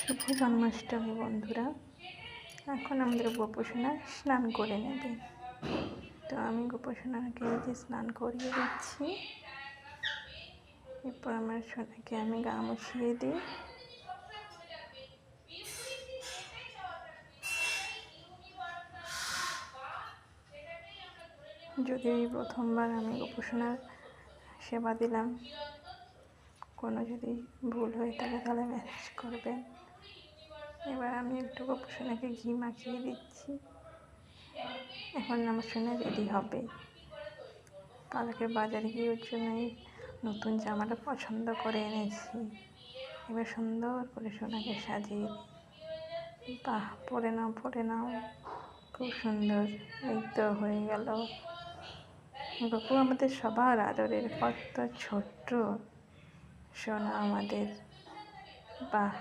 শুভ জন্মাষ্টমী বন্ধুরা। এখন আমাদের গোপোষণা স্নান করে নেবে, তো আমি গোপোষণাকে যে স্নান করিয়ে দিচ্ছি। এরপর আমার সোনাকে আমি গা মুছিয়ে দিই। যদি প্রথমবার আমি গোপোষণার সেবা দিলাম, কোনো যদি ভুল হয়ে থাকে তাহলে ম্যানেজ করবেন। এবার আমি একটু গোপোষণাকে ঘি মাখিয়ে দিচ্ছি। এখন আমার সোনা রেডি হবে। কালকে বাজারে গিয়ে ওর জন্য নতুন জামাটা পছন্দ করে এনেছি। এবার সুন্দর করে সোনাকে সাজিয়ে দিই। বাহ, পরে নাও, খুব সুন্দর। এই তো হয়ে গেল। গপু আমাদের সবার আদরের, কত ছোট্ট সোনা আমাদের। বাহ,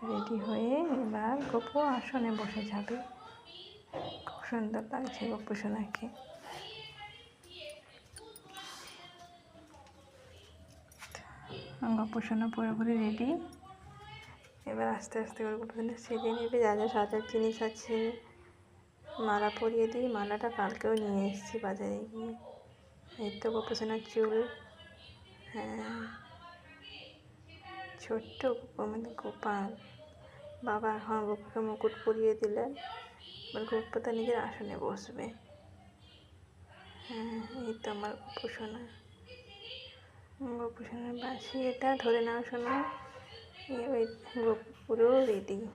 রেডি হয়ে এবার গপু আসনে বসে যাবে। খুব সুন্দর লাগছে গপু সোনাকে। গপু সোনা পুরোপুরি রেডি। এবার আস্তে আস্তে করে গপু সোনা সেজে নেবে। যা যা সাজার জিনিস আছে মালা পরিয়ে দিই। মালাটা কালকেও নিয়ে এসেছি বাজারে গিয়ে। এই তো গপু সোনার চুল। হ্যাঁ, ছোট্ট গপু আমাদের গোপাল। বাবা এখন গপুকে মুকুট পরিয়ে দিলেন। এবার গপু তার নিজের আসনে বসবে। হ্যাঁ, এই তো আমার গপু সোনা। গপু সোনার বাঁশি এটা, ধরে নাও সোনা। ওই গপু পুরো রেডি।